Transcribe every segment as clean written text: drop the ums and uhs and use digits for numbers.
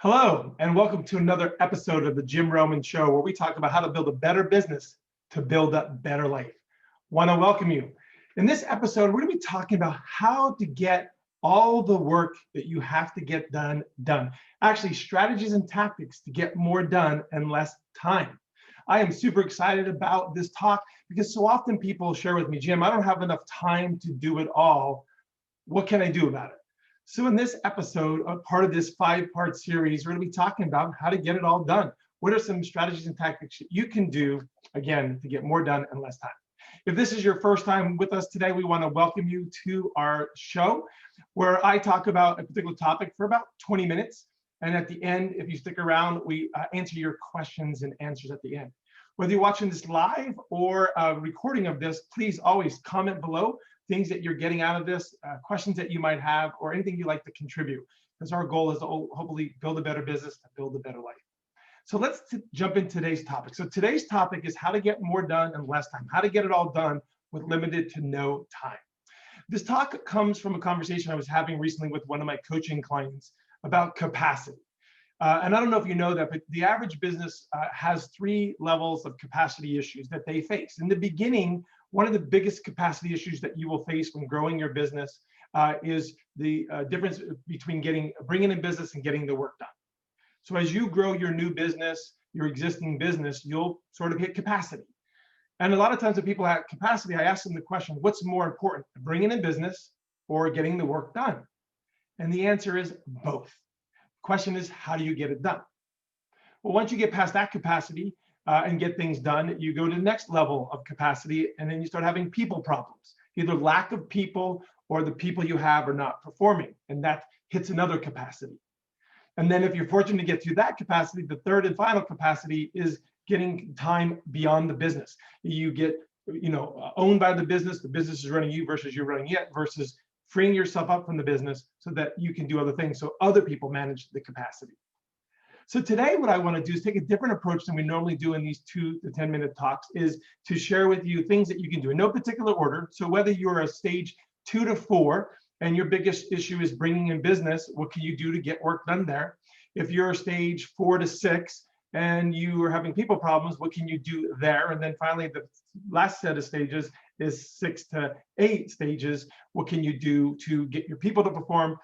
Hello, and welcome to another episode of the Jim Roman Show, where we talk about how to build a better business to build a better life. Want to welcome you. In this episode, we're going to be talking about how to get all the work that you have to get done. Actually, strategies and tactics to get more done in less time. I am super excited about this talk because so often people share with me, Jim, I don't have enough time to do it all. What can I do about it? So in this episode, a part of this 5-part series, we're going to be talking about how to get it all done. What are some strategies and tactics that you can do, again, to get more done in less time? If this is your first time with us today, we want to welcome you to our show, where I talk about a particular topic for about 20 minutes. And at the end, if you stick around, we answer your questions and answers at the end. Whether you're watching this live or a recording of this, please always comment below things that you're getting out of this, questions that you might have, or anything you'd like to contribute. Because our goal is to hopefully build a better business and build a better life. So let's jump into today's topic. So today's topic is how to get more done in less time, how to get it all done with limited to no time. This talk comes from a conversation I was having recently with one of my coaching clients about capacity. And I don't know if you know that, but the average business has 3 levels of capacity issues that they face. In the beginning, one of the biggest capacity issues that you will face when growing your business is the difference between bringing in business and getting the work done. So as you grow your new business, your existing business, you'll sort of hit capacity. And a lot of times when people have capacity, I ask them the question, what's more important, bringing in business or getting the work done? And the answer is both. The question is, how do you get it done? Well, once you get past that capacity, and get things done, you go to the next level of capacity, and then you start having people problems, either lack of people or the people you have are not performing, and that hits another capacity. And then if you're fortunate to get to that capacity, the third and final capacity is getting time beyond the business. You get owned by the business is running you versus you're running it, versus freeing yourself up from the business so that you can do other things, so other people manage the capacity. So today, what I want to do is take a different approach than we normally do in these 2 to 10-minute talks, is to share with you things that you can do in no particular order. So whether you're a stage 2 to 4 and your biggest issue is bringing in business, what can you do to get work done there? If you're a stage 4 to 6 and you are having people problems, what can you do there? And then finally, the last set of stages is 6 to 8 stages. What can you do to get your people to perform,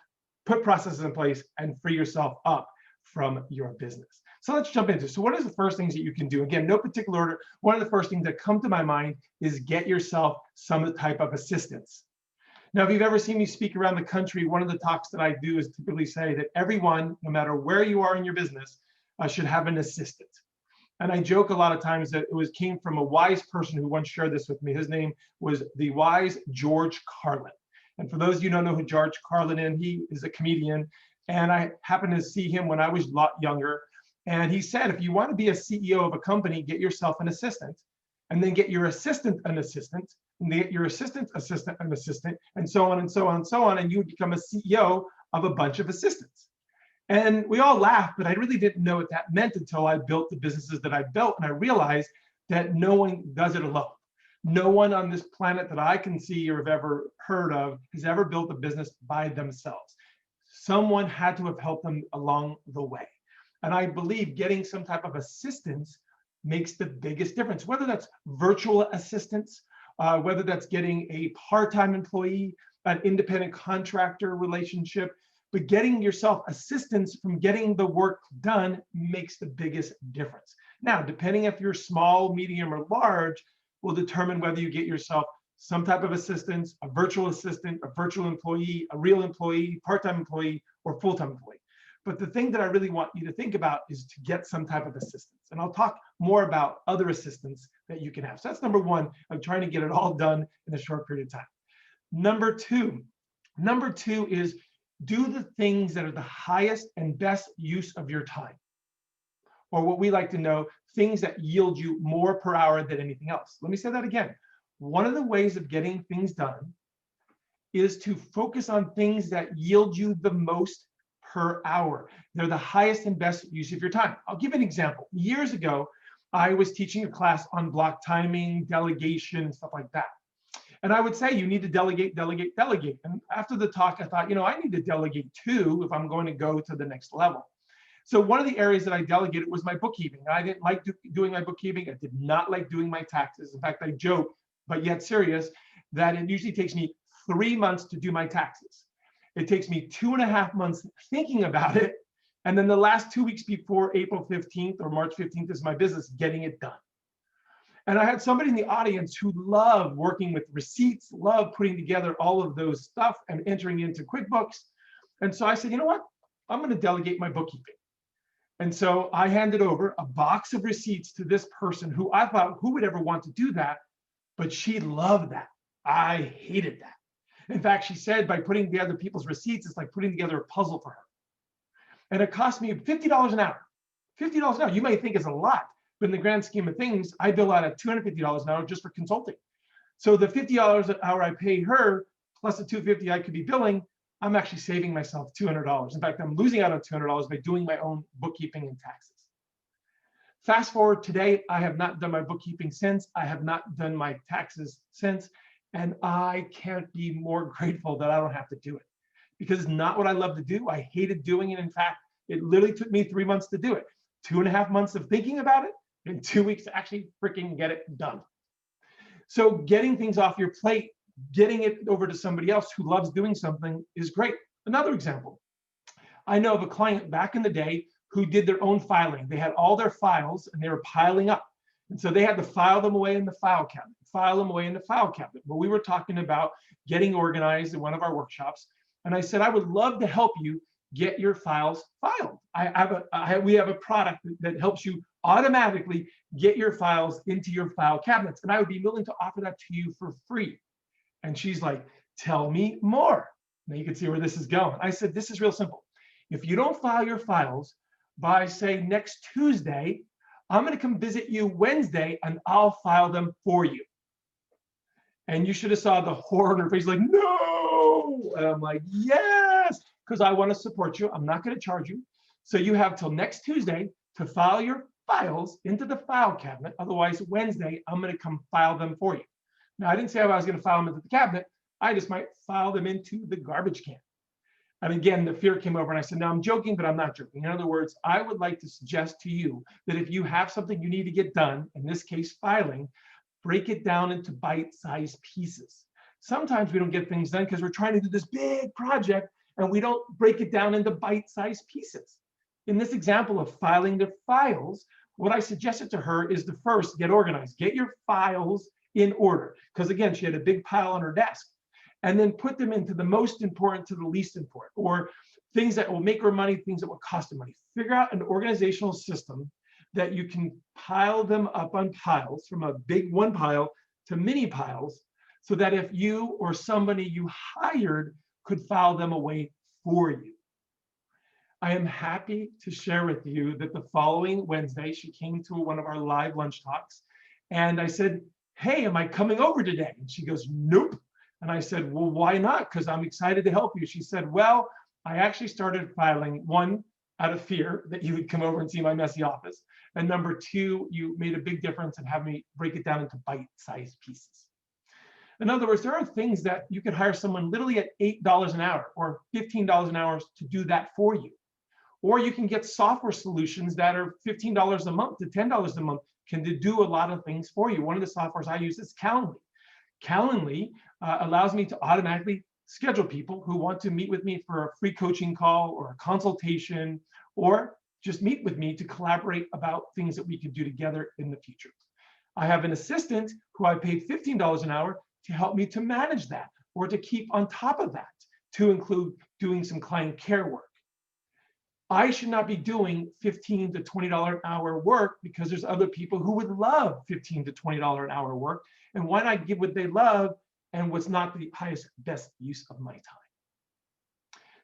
put processes in place, and free yourself up from your business? So let's jump into it. So what is the first things that you can do? Again, no particular order. One of the first things that come to my mind is get yourself some type of assistance. Now, if you've ever seen me speak around the country, one of the talks that I do is typically say that everyone, no matter where you are in your business, should have an assistant. And I joke a lot of times that it came from a wise person who once shared this with me. His name was the wise George Carlin. And for those of you who don't know who George Carlin is, he is a comedian. And I happened to see him when I was a lot younger. And he said, if you want to be a CEO of a company, get yourself an assistant, and then get your assistant an assistant, and get your assistant an assistant, and so on and so on and so on. And you would become a CEO of a bunch of assistants. And we all laughed, but I really didn't know what that meant until I built the businesses that I built. And I realized that no one does it alone. No one on this planet that I can see or have ever heard of has ever built a business by themselves. Someone had to have helped them along the way. And I believe getting some type of assistance makes the biggest difference, whether that's virtual assistance, whether that's getting a part-time employee, an independent contractor relationship, but getting yourself assistance from getting the work done makes the biggest difference. Now, depending if you're small, medium, or large, will determine whether you get yourself some type of assistance, a virtual assistant, a virtual employee, a real employee, part-time employee, or full-time employee. But the thing that I really want you to think about is to get some type of assistance. And I'll talk more about other assistance that you can have. So that's number one, of trying to get it all done in a short period of time. Number two is do the things that are the highest and best use of your time. Or what we like to know, things that yield you more per hour than anything else. Let me say that again. One of the ways of getting things done is to focus on things that yield you the most per hour. They're the highest and best use of your time. I'll give an example. Years ago, I was teaching a class on block timing, delegation, and stuff like that. And I would say you need to delegate, delegate, delegate. And after the talk, I thought, I need to delegate too if I'm going to go to the next level. So one of the areas that I delegated was my bookkeeping. I didn't like doing my bookkeeping. I did not like doing my taxes. In fact, I joke, but yet serious, that it usually takes me 3 months to do my taxes. It takes me 2.5 months thinking about it. And then the last 2 weeks before April 15th or March 15th is my business, getting it done. And I had somebody in the audience who loved working with receipts, loved putting together all of those stuff and entering into QuickBooks. And so I said, you know what? I'm going to delegate my bookkeeping. And so I handed over a box of receipts to this person who I thought, who would ever want to do that? But she loved that. I hated that. In fact, she said by putting together people's receipts, it's like putting together a puzzle for her. And it cost me $50 an hour. $50 an hour, you may think is a lot, but in the grand scheme of things, I bill out at $250 an hour just for consulting. So the $50 an hour I pay her, plus the $250 I could be billing, I'm actually saving myself $200. In fact, I'm losing out on $200 by doing my own bookkeeping and taxes. Fast forward today, I have not done my bookkeeping since. I have not done my taxes since. And I can't be more grateful that I don't have to do it, because it's not what I love to do. I hated doing it. In fact, it literally took me 3 months to do it. 2.5 months of thinking about it and 2 weeks to actually freaking get it done. So getting things off your plate, getting it over to somebody else who loves doing something is great. Another example, I know of a client back in the day who did their own filing. They had all their files and they were piling up. And so they had to file them away in the file cabinet, file them away in the file cabinet. Well, we were talking about getting organized in one of our workshops. And I said, I would love to help you get your files filed. We have a product that helps you automatically get your files into your file cabinets. And I would be willing to offer that to you for free. And she's like, tell me more. Now you can see where this is going. I said, this is real simple. If you don't file your files by, say, next Tuesday, I'm going to come visit you Wednesday and I'll file them for you. And you should have saw the horror in her face, like, no. And I'm like, yes, because I want to support you. I'm not going to charge you. So you have till next Tuesday to file your files into the file cabinet. Otherwise, Wednesday, I'm going to come file them for you. Now, I didn't say I was going to file them into the cabinet. I just might file them into the garbage can. And again, the fear came over and I said, no, I'm joking, but I'm not joking. In other words, I would like to suggest to you that if you have something you need to get done, in this case, filing, break it down into bite-sized pieces. Sometimes we don't get things done because we're trying to do this big project and we don't break it down into bite-sized pieces. In this example of filing the files, what I suggested to her is to first get organized, get your files in order. Because again, she had a big pile on her desk. And then put them into the most important to the least important, or things that will make her money, things that will cost her money. Figure out an organizational system that you can pile them up on piles, from a big one pile to mini piles, so that if you or somebody you hired could file them away for you. I am happy to share with you that the following Wednesday, she came to one of our live lunch talks, and I said, hey, am I coming over today? And she goes, nope. And I said, well, why not? Because I'm excited to help you. She said, well, I actually started filing, one, out of fear that you would come over and see my messy office. And number two, you made a big difference in having me break it down into bite-sized pieces. In other words, there are things that you could hire someone literally at $8 an hour or $15 an hour to do that for you. Or you can get software solutions that are $15 a month to $10 a month, can do a lot of things for you. One of the softwares I use is Calendly. Calendly allows me to automatically schedule people who want to meet with me for a free coaching call or a consultation, or just meet with me to collaborate about things that we could do together in the future. I have an assistant who I pay $15 an hour to help me to manage that, or to keep on top of that, to include doing some client care work. I should not be doing $15 to $20 an hour work because there's other people who would love $15 to $20 an hour work. And why not give what they love and what's not the highest, best use of my time?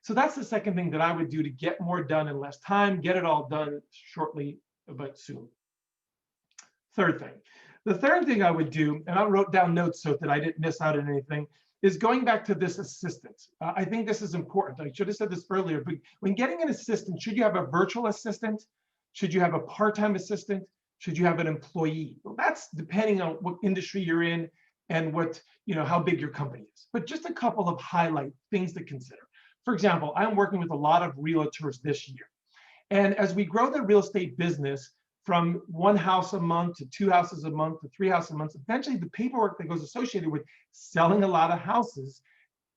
So that's the second thing that I would do to get more done in less time, get it all done shortly, but soon. Third thing. The third thing I would do, and I wrote down notes so that I didn't miss out on anything, is going back to this assistant. I think this is important. I should have said this earlier, but when getting an assistant, should you have a virtual assistant? Should you have a part-time assistant? Should you have an employee? Well, that's depending on what industry you're in and what, how big your company is. But just a couple of highlight things to consider. For example, I'm working with a lot of realtors this year. And as we grow the real estate business from one house a month to 2 houses a month to 3 houses a month, eventually the paperwork that goes associated with selling a lot of houses,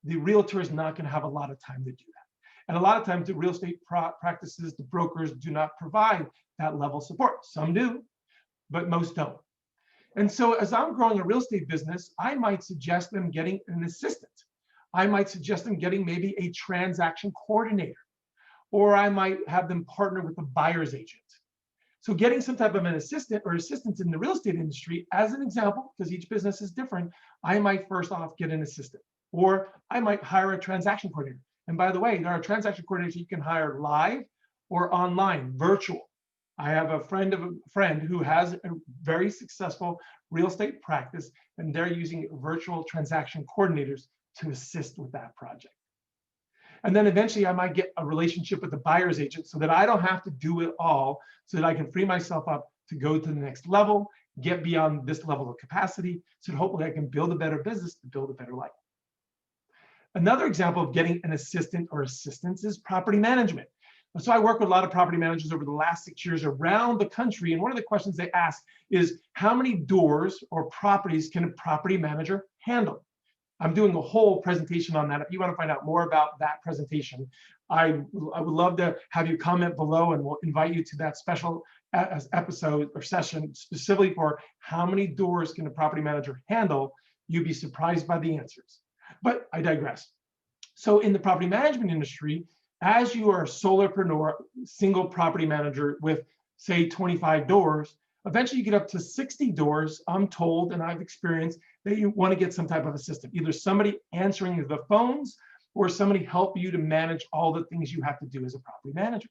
the realtor is not going to have a lot of time to do that. And a lot of times the real estate practices, the brokers do not provide that level of support. Some do, but most don't. And so as I'm growing a real estate business, I might suggest them getting an assistant. I might suggest them getting maybe a transaction coordinator, or I might have them partner with a buyer's agent. So getting some type of an assistant or assistants in the real estate industry, as an example, because each business is different, I might first off get an assistant, or I might hire a transaction coordinator. And by the way, there are transaction coordinators you can hire live or online, virtual. I have a friend of a friend who has a very successful real estate practice, and they're using virtual transaction coordinators to assist with that project. And then eventually I might get a relationship with the buyer's agent so that I don't have to do it all, so that I can free myself up to go to the next level, get beyond this level of capacity, so that hopefully I can build a better business to build a better life. Another example of getting an assistant or assistants is property management. So I work with a lot of property managers over the last 6 years around the country. And one of the questions they ask is, how many doors or properties can a property manager handle? I'm doing a whole presentation on that. If you want to find out more about that presentation, I would love to have you comment below, and we'll invite you to that special episode or session specifically for how many doors can a property manager handle. You'd be surprised by the answers. But I digress. So in the property management industry, as you are a solopreneur, single property manager with, say, 25 doors, eventually you get up to 60 doors, I'm told, and I've experienced, that you want to get some type of assistant, either somebody answering the phones or somebody help you to manage all the things you have to do as a property manager.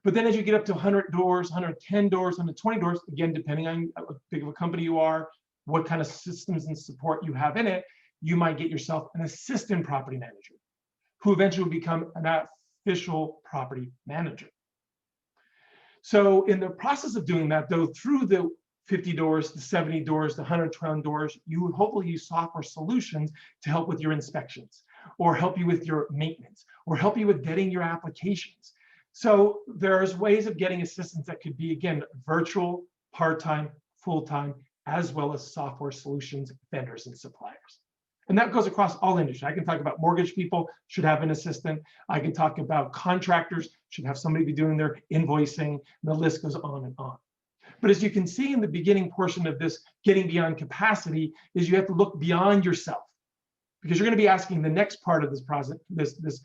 But then as you get up to 100 doors, 110 doors, 120 doors, again, depending on how big of a company you are, what kind of systems and support you have in it, you might get yourself an assistant property manager, who eventually will become an official property manager. So in the process of doing that, though, through the 50 doors, the 70 doors, the 120 doors, you would hopefully use software solutions to help with your inspections, or help you with your maintenance, or help you with getting your applications. So there's ways of getting assistance that could be, again, virtual, part-time, full-time, as well as software solutions, vendors, and suppliers. And that goes across all industries. I can talk about mortgage people should have an assistant. I can talk about contractors should have somebody be doing their invoicing. And the list goes on and on. But as you can see in the beginning portion of this getting beyond capacity, is you have to look beyond yourself, because you're going to be asking the next part of this process, this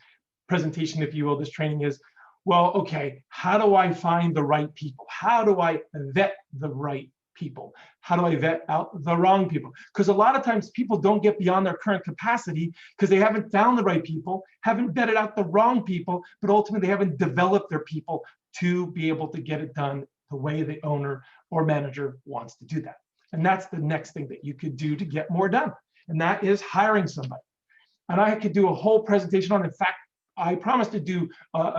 presentation, if you will, this training is, well, okay, how do I find the right people? How do I vet the right people? How do I vet out the wrong people? Because a lot of times people don't get beyond their current capacity because they haven't found the right people, haven't vetted out the wrong people, but ultimately they haven't developed their people to be able to get it done the way the owner or manager wants to do that. And that's the next thing that you could do to get more done. And that is hiring somebody. And I could do a whole presentation on, in fact, I promised to do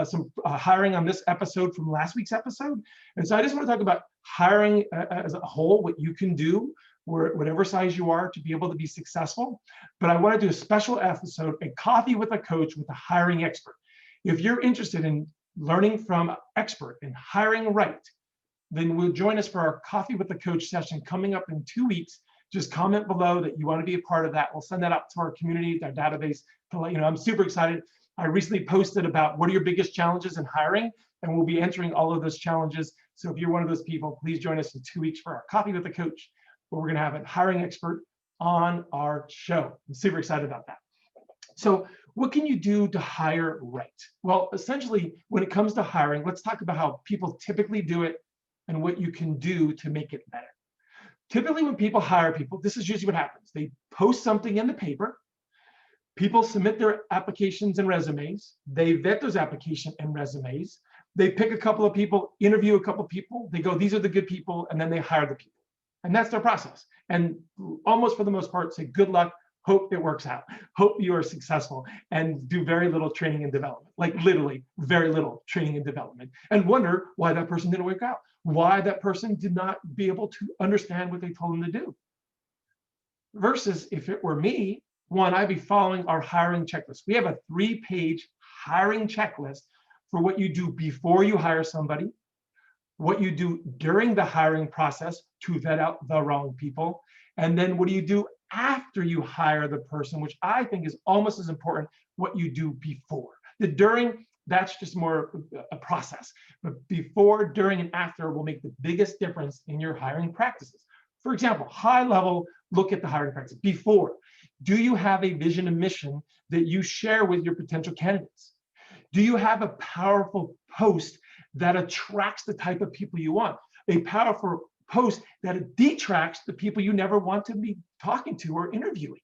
some hiring on this episode from last week's episode. And so I just want to talk about hiring as a whole, what you can do, whatever size you are, to be able to be successful. But I want to do a special episode, a coffee with a coach with a hiring expert. If you're interested in learning from an expert and hiring right, then we'll join us for our coffee with the coach session coming up in 2 weeks. Just comment below that you want to be a part of that. We'll send that out to our community, our database, to let you know. I'm super excited. I recently posted about what are your biggest challenges in hiring, and we'll be answering all of those challenges. So if you're one of those people, please join us in 2 weeks for our coffee with the coach, where we're going to have a hiring expert on our show. I'm super excited about that. So what can you do to hire right? Well, essentially, when it comes to hiring, let's talk about how people typically do it and what you can do to make it better. Typically, when people hire people, this is usually what happens. They post something in the paper. People submit their applications and resumes. They vet those applications and resumes. They pick a couple of people, interview a couple of people. They go, these are the good people, and then they hire the people. And that's their process. And almost for the most part, say, good luck, hope it works out, hope you are successful, and do very little training and development, like literally very little training and development, and wonder why that person didn't work out, why that person did not be able to understand what they told them to do. Versus if it were me, one, I'd be following our hiring checklist. We have a 3-page hiring checklist for what you do before you hire somebody, what you do during the hiring process to vet out the wrong people, and then what do you do after you hire the person, which I think is almost as important, what you do before. The during, that's just more a process, but before, during, and after will make the biggest difference in your hiring practices. For example, high level, look at the hiring practice. Before, do you have a vision and mission that you share with your potential candidates? Do you have a powerful post that attracts the type of people you want? A powerful post that detracts the people you never want to be talking to or interviewing?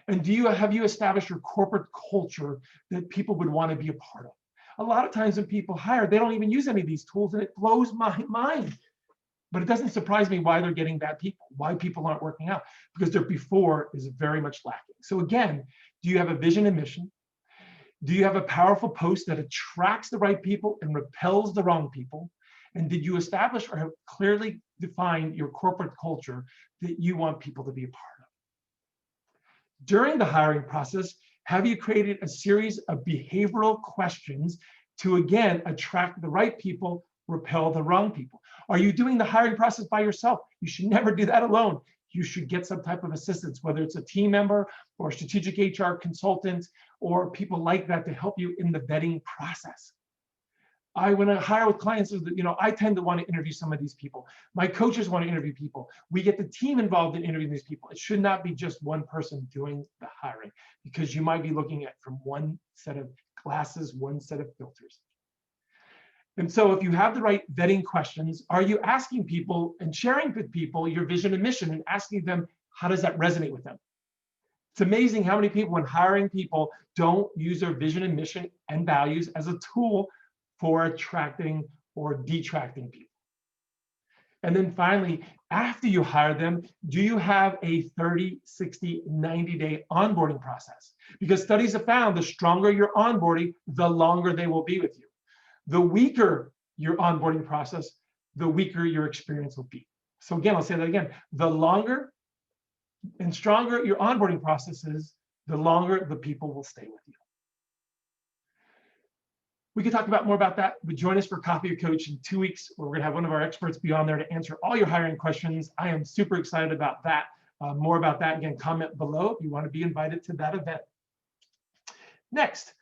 And have you established your corporate culture that people would want to be a part of? A lot of times when people hire, they don't even use any of these tools, and it blows my mind. But it doesn't surprise me why they're getting bad people, why people aren't working out, because their before is very much lacking. So again, do you have a vision and mission? Do you have a powerful post that attracts the right people and repels the wrong people? And did you establish or have clearly defined your corporate culture that you want people to be a part of? During the hiring process, have you created a series of behavioral questions to, again, attract the right people, repel the wrong people? Are you doing the hiring process by yourself? You should never do that alone. You should get some type of assistance, whether it's a team member or a strategic HR consultant or people like that to help you in the vetting process. When I hire with clients, I tend to want to interview some of these people. My coaches want to interview people. We get the team involved in interviewing these people. It should not be just one person doing the hiring, because you might be looking at from one set of glasses, one set of filters. And so if you have the right vetting questions, are you asking people and sharing with people your vision and mission and asking them, how does that resonate with them? It's amazing how many people, when hiring people, don't use their vision and mission and values as a tool for attracting or detracting people. And then finally, after you hire them, do you have a 30, 60, 90-day onboarding process? Because studies have found the stronger your onboarding, the longer they will be with you. The weaker your onboarding process, the weaker your experience will be. So again, I'll say that again. The longer and stronger your onboarding process is, the longer the people will stay with you. We can talk more about that, but join us for Coffee with Coach in 2 weeks, where we're going to have one of our experts be on there to answer all your hiring questions. I am super excited about that. More about that, again, comment below if you want to be invited to that event. Next,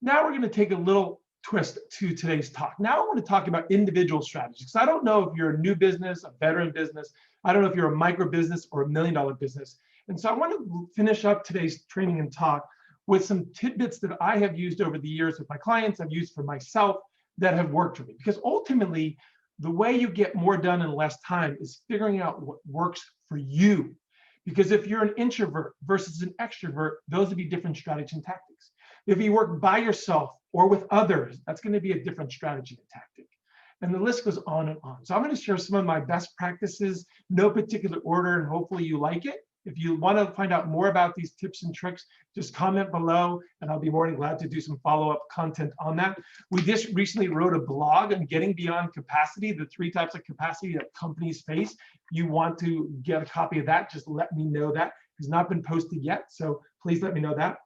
now we're going to take a little twist to today's talk. Now I want to talk about individual strategies, because I don't know if you're a new business, a veteran business. I don't know if you're a micro business or $1 million business. And so I want to finish up today's training and talk with some tidbits that I have used over the years with my clients, I've used for myself, that have worked for me. Because ultimately, the way you get more done in less time is figuring out what works for you. Because if you're an introvert versus an extrovert, those would be different strategies and tactics. If you work by yourself or with others, that's going to be a different strategy and tactic. And the list goes on and on. So I'm going to share some of my best practices, no particular order, and hopefully you like it. If you want to find out more about these tips and tricks, just comment below, and I'll be more than glad to do some follow-up content on that. We just recently wrote a blog on getting beyond capacity, the 3 types of capacity that companies face. You want to get a copy of that, just let me know that. It's not been posted yet, so please let me know that.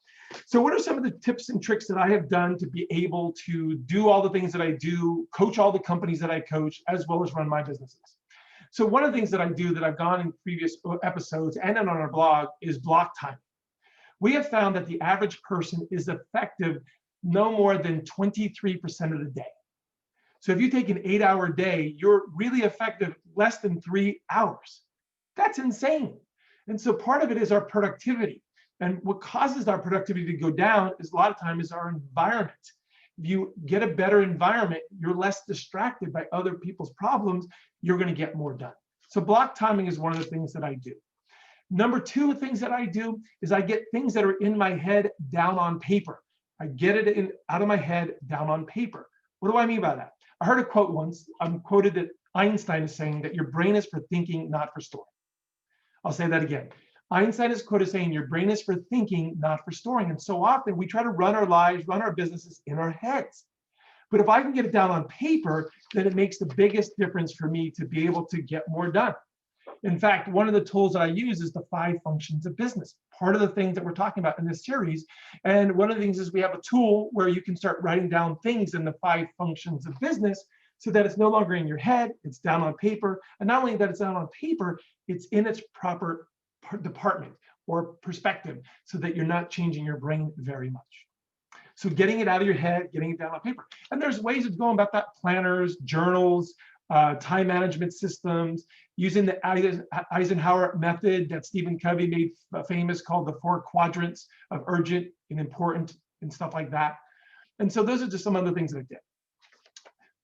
So what are some of the tips and tricks that I have done to be able to do all the things that I do, coach all the companies that I coach, as well as run my businesses? So one of the things that I do that I've gone in previous episodes and on our blog is block time. We have found that the average person is effective no more than 23% of the day. So if you take an 8-hour day, you're really effective less than 3 hours. That's insane. And so part of it is our productivity. And what causes our productivity to go down is a lot of times is our environment. If you get a better environment, you're less distracted by other people's problems, you're going to get more done. So block timing is one of the things that I do. Number 2 things that I do is I get things that are in my head down on paper. I get it out of my head down on paper. What do I mean by that? I heard a quote once. I'm quoted that Einstein is saying that your brain is for thinking, not for storing. I'll say that again. Einstein is quoted saying your brain is for thinking, not for storing. And so often we try to run our lives, run our businesses in our heads. But if I can get it down on paper, then it makes the biggest difference for me to be able to get more done. In fact, one of the tools that I use is the 5 functions of business, part of the things that we're talking about in this series. And one of the things is we have a tool where you can start writing down things in the 5 functions of business so that it's no longer in your head, it's down on paper. And not only that it's down on paper, it's in its proper department or perspective so that you're not changing your brain very much. So getting it out of your head, getting it down on paper. And there's ways of going about that: planners, journals, time management systems, using the Eisenhower method that Stephen Covey made famous, called the 4 quadrants of urgent and important and stuff like that. And so those are just some of the things that I did.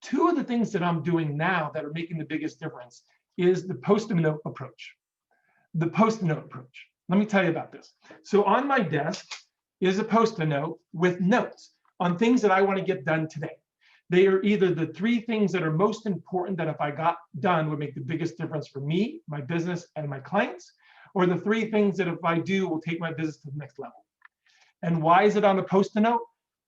2 of the things that I'm doing now that are making the biggest difference is the Post-it note approach. The Post-it note approach. Let me tell you about this. So on my desk is a Post-it note with notes on things that I want to get done today. They are either the 3 things that are most important that if I got done would make the biggest difference for me, my business, and my clients, or the 3 things that if I do will take my business to the next level. And why is it on a Post-it note?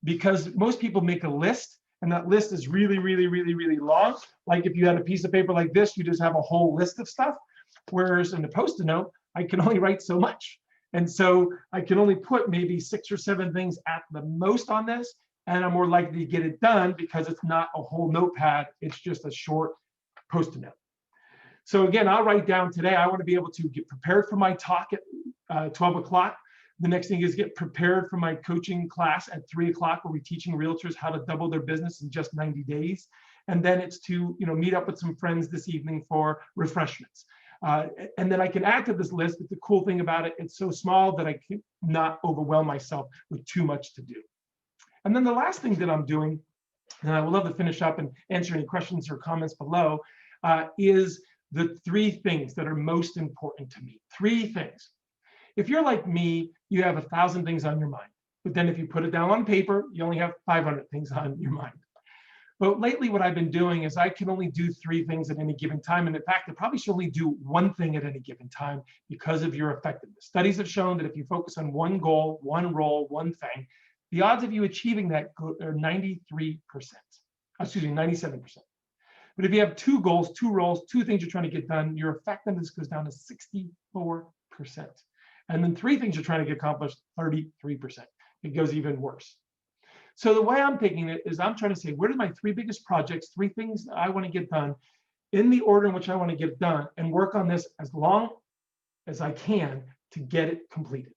Because most people make a list, and that list is really, really, really, really long. Like if you had a piece of paper like this, you just have a whole list of stuff. Whereas in the Post-it note, I can only write so much. And so I can only put maybe 6 or 7 things at the most on this, and I'm more likely to get it done because it's not a whole notepad, it's just a short Post-it note. So again, I'll write down today, I want to be able to get prepared for my talk at 12 o'clock. The next thing is get prepared for my coaching class at 3 o'clock, where we're teaching realtors how to double their business in just 90 days. And then it's to meet up with some friends this evening for refreshments. And then I can add to this list, but the cool thing about it, it's so small that I can not overwhelm myself with too much to do. And then the last thing that I'm doing, and I would love to finish up and answer any questions or comments below, is the 3 things that are most important to me. 3 things. If you're like me, you have 1,000 things on your mind. But then if you put it down on paper, you only have 500 things on your mind. But lately, what I've been doing is I can only do 3 things at any given time. And in fact, I probably should only do 1 thing at any given time because of your effectiveness. Studies have shown that if you focus on 1 goal, 1 role, 1 thing, the odds of you achieving that are 93%. Excuse me, 97%. But if you have 2 goals, 2 roles, 2 things you're trying to get done, your effectiveness goes down to 64%. And then 3 things you're trying to get accomplished, 33%. It goes even worse. So the way I'm taking it is I'm trying to say, what are my 3 biggest projects, 3 things that I want to get done in the order in which I want to get it done, and work on this as long as I can to get it completed.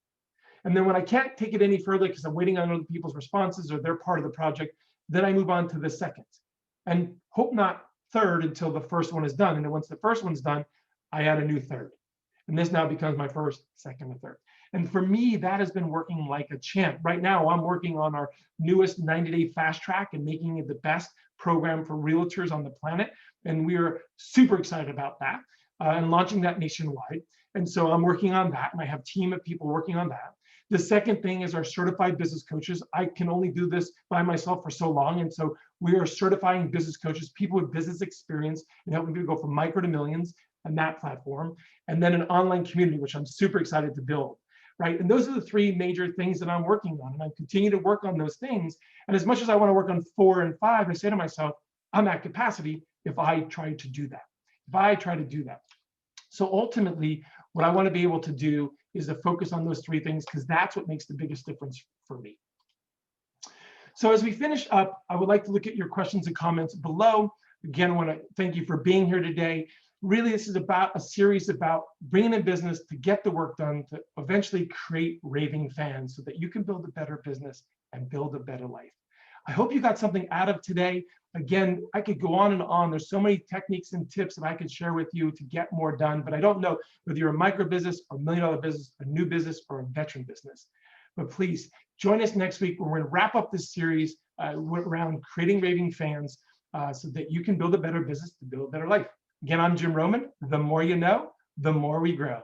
And then when I can't take it any further because I'm waiting on other people's responses or they're part of the project, then I move on to the second. And hope not third until the first one is done. And then once the first one's done, I add a new third. And this now becomes my first, second, and third. And for me, that has been working like a champ. Right now, I'm working on our newest 90-day fast track and making it the best program for realtors on the planet. And we are super excited about that and launching that nationwide. And so I'm working on that, and I have a team of people working on that. The second thing is our certified business coaches. I can only do this by myself for so long. And so we are certifying business coaches, people with business experience, and helping people go from micro to millions on that platform. And then an online community, which I'm super excited to build. Right. And those are the 3 major things that I'm working on. And I continue to work on those things. And as much as I want to work on 4 and 5, I say to myself, I'm at capacity if I try to do that. If I try to do that. So ultimately, what I want to be able to do is to focus on those 3 things, because that's what makes the biggest difference for me. So as we finish up, I would like to look at your questions and comments below. Again, I want to thank you for being here today. Really, this is about a series about bringing in business to get the work done, to eventually create raving fans so that you can build a better business and build a better life. I hope you got something out of today. Again, I could go on and on. There's so many techniques and tips that I could share with you to get more done, but I don't know whether you're a micro business, a $1 million business, a new business, or a veteran business. But please join us next week where we're going to wrap up this series around creating raving fans so that you can build a better business to build a better life. Again, I'm Jim Roman. The more you know, the more we grow.